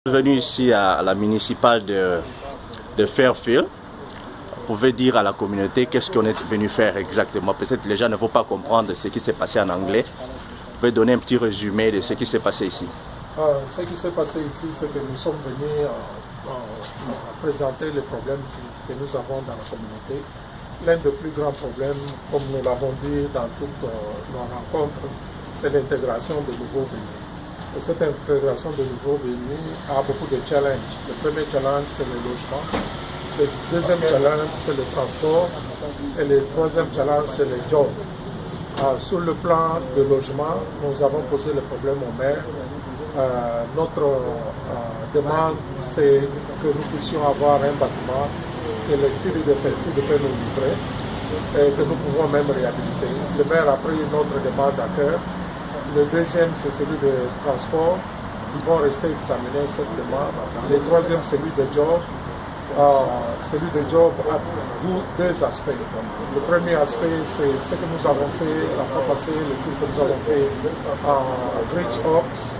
Venu ici à la municipale de Fairfield. Vous pouvez dire à la communauté qu'est-ce qu'on est venu faire exactement. Peut-être les gens ne vont pas comprendre ce qui s'est passé en anglais. Vous pouvez donner un petit résumé de ce qui s'est passé ici. Ce qui s'est passé ici, c'est que nous sommes venus présenter les problèmes que nous avons dans la communauté. L'un des plus grands problèmes, comme nous l'avons dit dans toutes nos rencontres, c'est l'intégration de nouveaux venus. Et cette intégration de nouveaux venus a beaucoup de challenges. Le premier challenge, c'est le logement. Le deuxième challenge, c'est le transport. Et le troisième challenge, c'est les jobs. Sur le plan de logement, nous avons posé le problème au maire. Notre demande, c'est que nous puissions avoir un bâtiment que les Syries de Fairfield peuvent nous livrer et que nous pouvons même réhabiliter. Le maire a pris notre demande à cœur. Le deuxième, c'est celui de transport. Ils vont rester examiner cette demande. Le troisième, celui de job. Celui de job a deux aspects. Le premier aspect, c'est ce que nous avons fait la fois passée, le tour que nous avons fait à Great Oaks.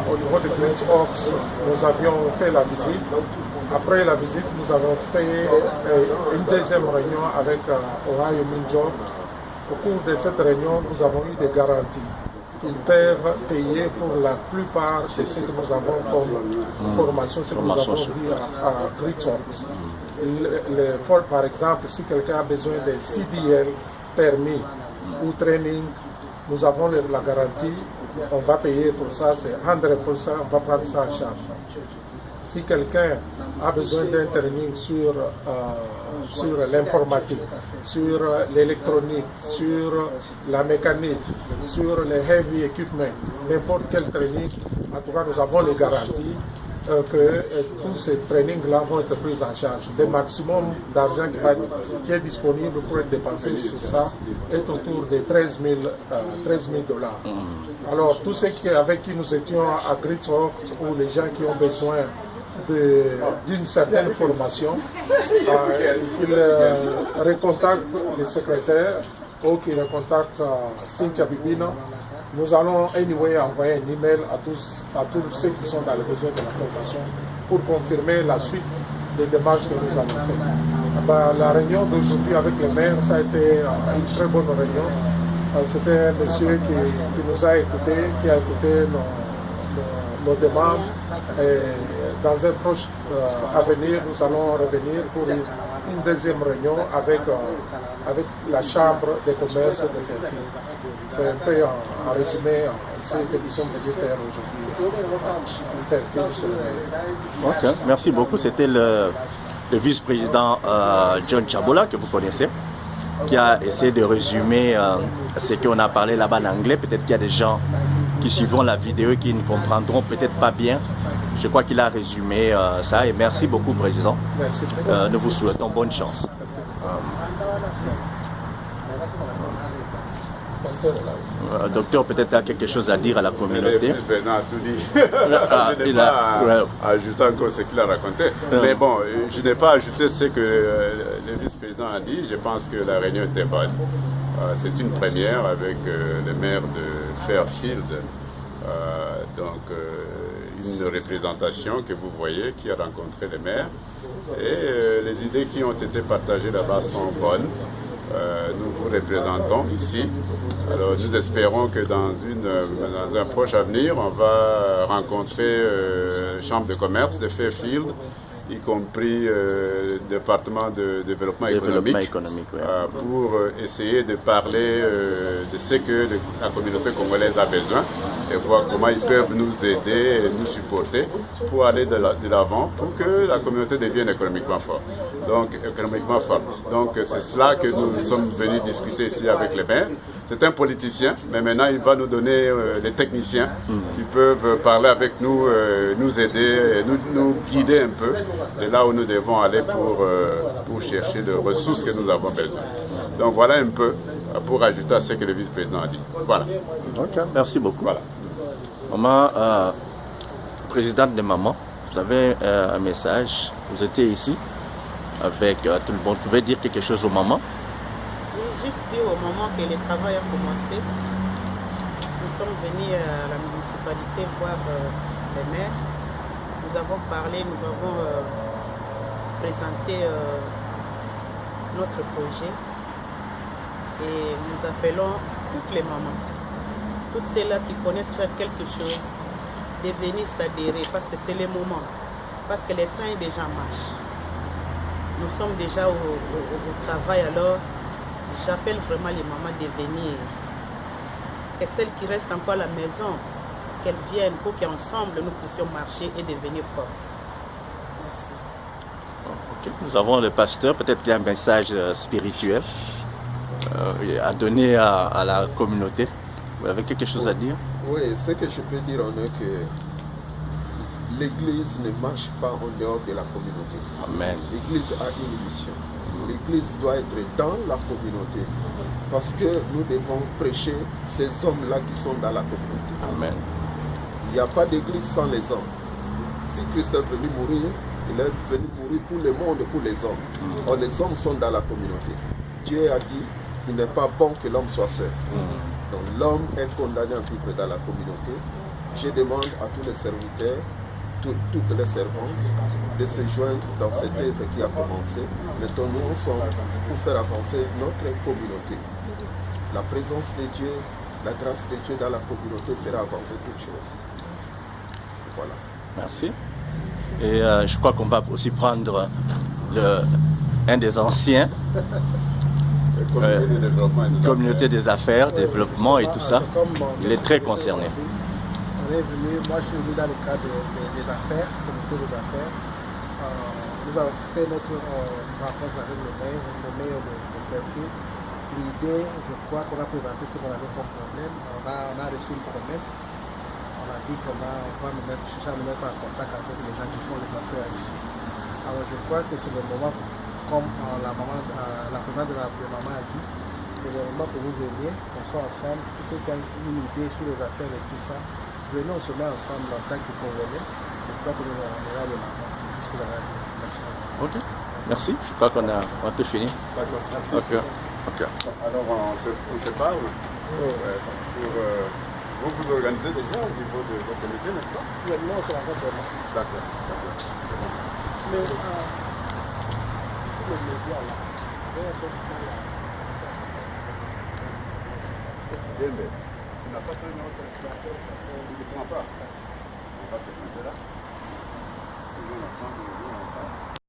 Au niveau de Great Oaks, nous avions fait la visite. Après la visite, nous avons fait une deuxième réunion avec Ohio Min Job. Au cours de cette réunion, nous avons eu des garanties qu'ils peuvent payer pour la plupart de ce que nous avons comme formation, ce que nous avons vu à Great Oaks. Par exemple, si quelqu'un a besoin de CDL, permis ou training, nous avons la garantie, on va payer pour ça, c'est 100%, on va prendre ça en charge. Si quelqu'un a besoin d'un training sur l'informatique, sur l'électronique, sur la mécanique, sur les heavy equipment, n'importe quel training, en tout cas nous avons les garanties que tous ces trainings-là vont être pris en charge. Le maximum d'argent qui est disponible pour être dépensé sur ça est autour de 13 000 $. Alors tous ceux avec qui nous étions à Great Oaks ou les gens qui ont besoin d'une certaine formation, qu'ils recontactent le secrétaire ou qu'ils recontactent Cynthia Bibino. Nous allons anyway envoyer un email à tous ceux qui sont dans le besoin de la formation pour confirmer la suite des démarches que nous allons faire. La réunion d'aujourd'hui avec le maire, ça a été une très bonne réunion. C'était un monsieur qui nous a écoutés, qui a écouté nos demandes. Et dans un proche avenir, nous allons revenir pour une deuxième réunion avec la Chambre de commerce de Fairfield. C'est un peu en résumé ce que nous sommes venus faire aujourd'hui. Ok, merci beaucoup. C'était le vice-président John Chabola, que vous connaissez, qui a essayé de résumer ce qu'on a parlé là-bas en anglais. Peut-être qu'il y a des gens qui suivront la vidéo et qui ne comprendront peut-être pas bien. Je crois qu'il a résumé ça et merci beaucoup, Président. Merci. Nous vous souhaitons bonne chance. Docteur, peut-être a quelque chose à dire à la communauté. Le président a tout dit. Je n'ai pas ajouté encore ce qu'il a raconté. Mais bon, je n'ai pas ajouté ce que le vice-président a dit. Je pense que la réunion était bonne. C'est une première avec le maire de Fairfield. Une représentation que vous voyez qui a rencontré les maires. Et les idées qui ont été partagées là-bas sont bonnes. Nous vous représentons ici. Alors nous espérons que dans un proche avenir, on va rencontrer la Chambre de commerce de Fairfield, y compris le département de développement économique, pour essayer de parler de ce que la communauté congolaise a besoin et voir comment ils peuvent nous aider et nous supporter pour aller de l'avant, pour que la communauté devienne économiquement forte. Donc c'est cela que nous sommes venus discuter ici avec les maires. C'est un politicien, mais maintenant il va nous donner les techniciens qui peuvent parler avec nous, nous aider, nous guider un peu. C'est là où nous devons aller pour chercher les ressources que nous avons besoin. Donc voilà un peu pour ajouter à ce que le vice-président a dit. Voilà. Ok, merci beaucoup. Voilà. Maman, présidente de Maman, vous avez un message. Vous étiez ici avec tout le monde. Vous pouvez dire quelque chose aux mamans? Oui, juste dire au moment que le travail a commencé. Nous sommes venus à la municipalité voir les maires nous avons parlé, nous avons présenté notre projet et nous appelons toutes les mamans, toutes celles-là qui connaissent faire quelque chose, de venir s'adhérer parce que c'est le moment, parce que le train déjà marche. Nous sommes déjà au travail, alors j'appelle vraiment les mamans de venir. Que celles qui restent encore à la maison, qu'elles viennent pour qu'ensemble nous puissions marcher et devenir fortes. Merci. Okay. Nous avons le pasteur, peut-être qu'il y a un message spirituel à donner à la communauté. Vous avez quelque chose à dire? Oui, ce que je peux dire en est que l'Église ne marche pas en dehors de la communauté. Amen. L'Église a une mission. L'Église doit être dans la communauté parce que nous devons prêcher ces hommes-là qui sont dans la communauté. Amen. Il n'y a pas d'Église sans les hommes. Si Christ est venu mourir, il est venu mourir pour le monde et pour les hommes. Or, les hommes sont dans la communauté. Dieu a dit, il n'est pas bon que l'homme soit seul. Donc l'homme est condamné à vivre dans la communauté. Je demande à tous les serviteurs, toutes les servantes, de se joindre dans cette œuvre qui a commencé. Mettons-nous ensemble pour faire avancer notre communauté. La présence de Dieu, la grâce de Dieu dans la communauté fera avancer toutes choses. Voilà. Merci. Et je crois qu'on va aussi prendre un des anciens. Communauté des affaires, développement et tout ça. Il est très concerné. On est venu, moi je suis venu dans le cadre des affaires, communauté des affaires. Nous avons fait notre rencontre avec le maire de Fairfield. L'idée, je crois qu'on a présenté ce qu'on avait comme problème. On a reçu une promesse. On a dit qu'on va chercher à nous mettre en contact avec les gens qui font les affaires ici. Alors je crois que c'est le moment, comme la présidente de la maman a dit, c'est le moment que vous veniez, qu'on soit ensemble, tous ceux qui ont une idée sur les affaires et tout ça, venez, on se met ensemble en tant que convenait. Je crois que nous on ira de l'avant, c'est tout ce que j'avais à dire. Merci. Ok, merci. Je crois qu'on a tout fini. D'accord, merci. Okay. Alors on se parle pour vous organisez déjà au niveau de votre comité, n'est-ce pas? Non, c'est encore vraiment. D'accord, c'est bon. Mais tous les médias là, Bien, mais tu n'as pas sur une autre plateforme, tu ne prends pas. Tu ne prends pas ce là. Tu veux l'entendre,